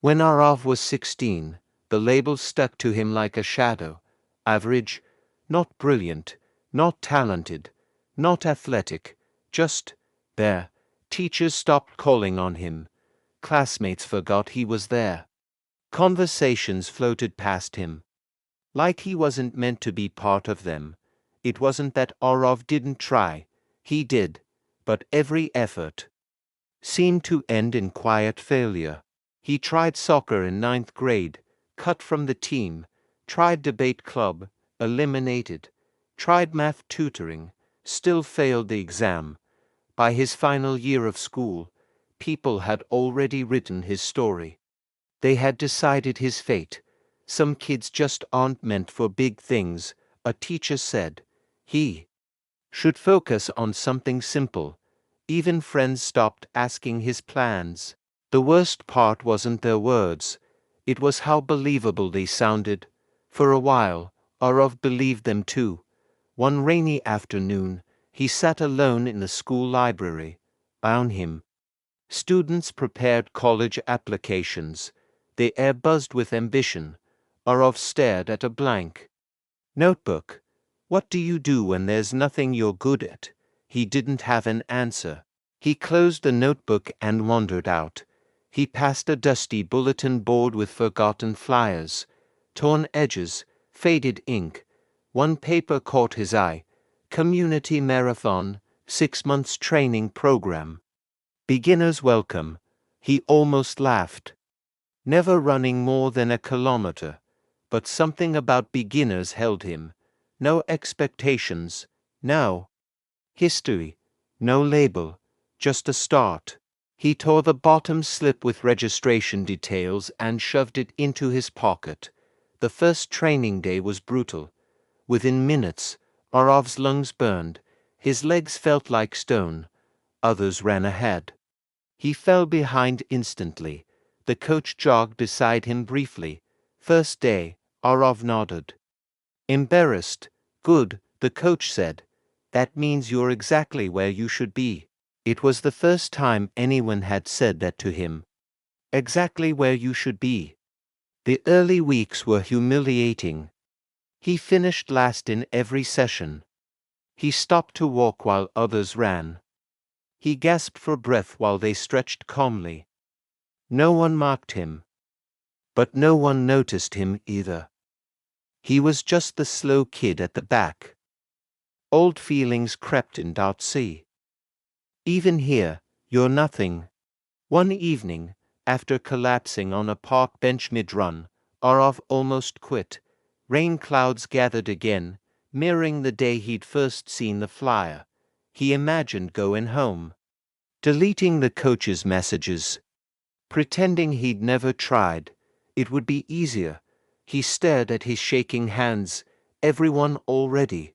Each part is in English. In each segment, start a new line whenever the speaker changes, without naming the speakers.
When Arav was 16, the label stuck to him like a shadow. Average, not brilliant, not talented, not athletic, just there. Teachers stopped calling on him. Classmates forgot he was there. Conversations floated past him, like he wasn't meant to be part of them. It wasn't that Arav didn't try. He did. But every effort seemed to end in quiet failure. He tried soccer in 9th grade, cut from the team, tried debate club, eliminated, tried math tutoring, still failed the exam. By his final year of school, people had already written his story. They had decided his fate. Some kids just aren't meant for big things, a teacher said. He should focus on something simple. Even friends stopped asking his plans. The worst part wasn't their words. It was how believable they sounded. For a while, Arav believed them too. One rainy afternoon, he sat alone in the school library. Around him, students prepared college applications. The air buzzed with ambition. Arav stared at a blank notebook. What do you do when there's nothing you're good at? He didn't have an answer. He closed the notebook and wandered out. He passed a dusty bulletin board with forgotten flyers, torn edges, faded ink. One paper caught his eye. Community Marathon, 6 months training program. Beginner's welcome. He almost laughed. Never running more than a kilometer. But something about beginners held him. No expectations, no history, no label, just a start. He tore the bottom slip with registration details and shoved it into his pocket. The first training day was brutal. Within minutes, Arav's lungs burned. His legs felt like stone. Others ran ahead. He fell behind instantly. The coach jogged beside him briefly. First day, Arav nodded. Embarrassed. Good, the coach said. That means you're exactly where you should be. It was the first time anyone had said that to him. Exactly where you should be. The early weeks were humiliating. He finished last in every session. He stopped to walk while others ran. He gasped for breath while they stretched calmly. No one marked him. But no one noticed him either. He was just the slow kid at the back. Old feelings crept in. See. Even here, you're nothing. One evening, after collapsing on a park bench mid-run, Arav almost quit. Rain clouds gathered again, mirroring the day he'd first seen the flyer. He imagined going home, deleting the coach's messages, pretending he'd never tried. It would be easier. He stared at his shaking hands. Everyone already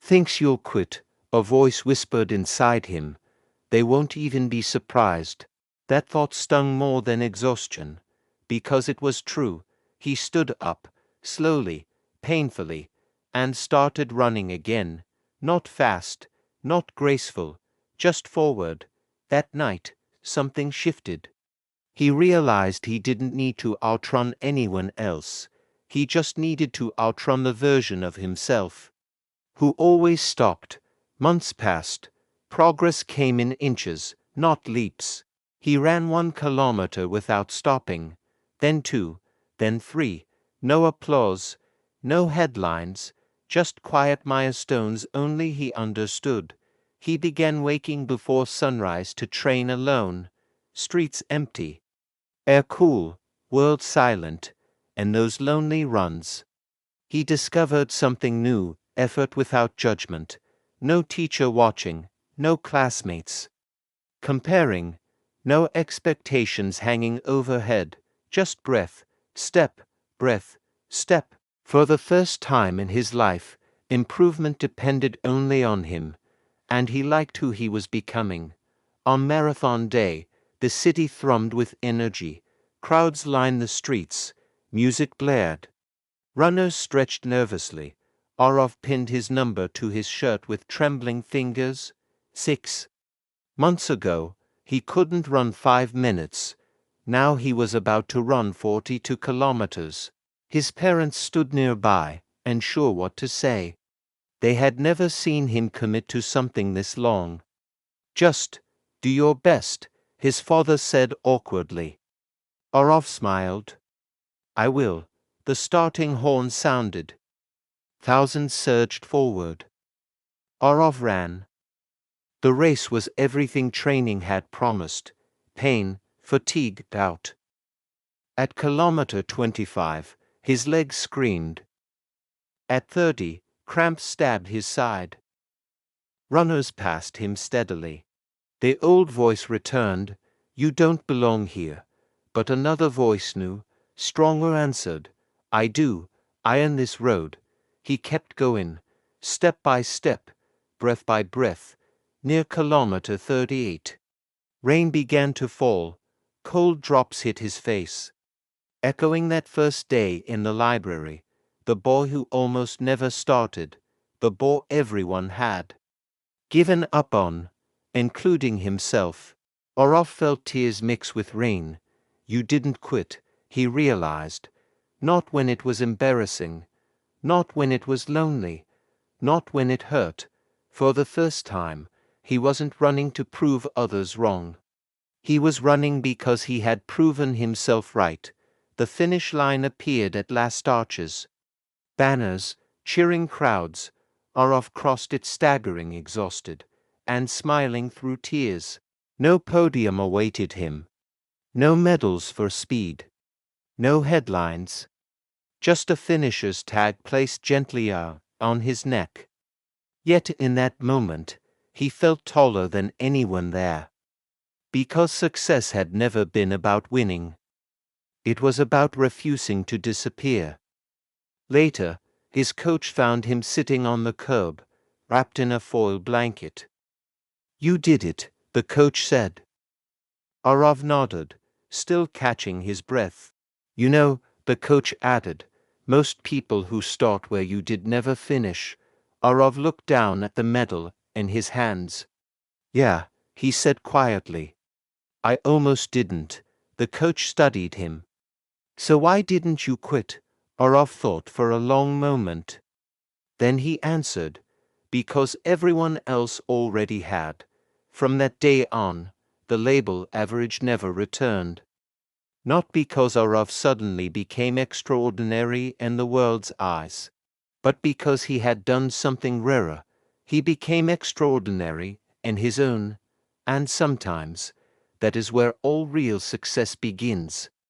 thinks you'll quit, a voice whispered inside him. They won't even be surprised. That thought stung more than exhaustion. Because it was true, he stood up, slowly, painfully, and started running again. Not fast, not graceful, just forward. That night, something shifted. He realized he didn't need to outrun anyone else. He just needed to outrun the version of himself who always stopped. Months passed. Progress came in inches, not leaps. He ran 1 kilometer without stopping, then 2, then 3. No applause, no headlines, just quiet milestones only he understood. He began waking before sunrise to train alone. Streets empty. Air cool, world silent, and those lonely runs. He discovered something new, effort without judgment. No teacher watching, no classmates comparing, no expectations hanging overhead, just breath, step, breath, step. For the first time in his life, improvement depended only on him, and he liked who he was becoming. On marathon day, the city thrummed with energy. Crowds lined the streets. Music blared. Runners stretched nervously. Arav pinned his number to his shirt with trembling fingers. 6 months ago, he couldn't run 5 minutes. Now he was about to run 42 kilometers. His parents stood nearby, unsure what to say. They had never seen him commit to something this long. Just do your best, his father said awkwardly. Orov smiled. I will. The starting horn sounded. Thousands surged forward. Orov ran. The race was everything training had promised. Pain, fatigue, doubt. At kilometer 25, his legs screamed. At 30, cramps stabbed his side. Runners passed him steadily. The old voice returned, You don't belong here. But another voice new, stronger answered, I do, I earn this road. He kept going, step by step, breath by breath. Near kilometer 38. Rain began to fall. Cold drops hit his face. Echoing that first day in the library, the boy who almost never started, the boy everyone had given up on, including himself. Orov felt tears mix with rain. You didn't quit, he realized. Not when it was embarrassing. Not when it was lonely. Not when it hurt. For the first time, he wasn't running to prove others wrong. He was running because he had proven himself right. The finish line appeared at last arches. Banners, cheering crowds. Orov crossed it staggering, exhausted, and smiling through tears. No podium awaited him. No medals for speed. No headlines. Just a finisher's tag placed gently on his neck. Yet in that moment, he felt taller than anyone there. Because success had never been about winning. It was about refusing to disappear. Later, his coach found him sitting on the curb, wrapped in a foil blanket. You did it, the coach said. Orov nodded, still catching his breath. You know, the coach added, most people who start where you did never finish. Orov looked down at the medal in his hands. Yeah, he said quietly. I almost didn't. The coach studied him. So why didn't you quit? Orov thought for a long moment. Then he answered, because everyone else already had. From that day on, the label average never returned. Not because Orov suddenly became extraordinary in the world's eyes, but because he had done something rarer. He became extraordinary in his own, and sometimes that is where all real success begins.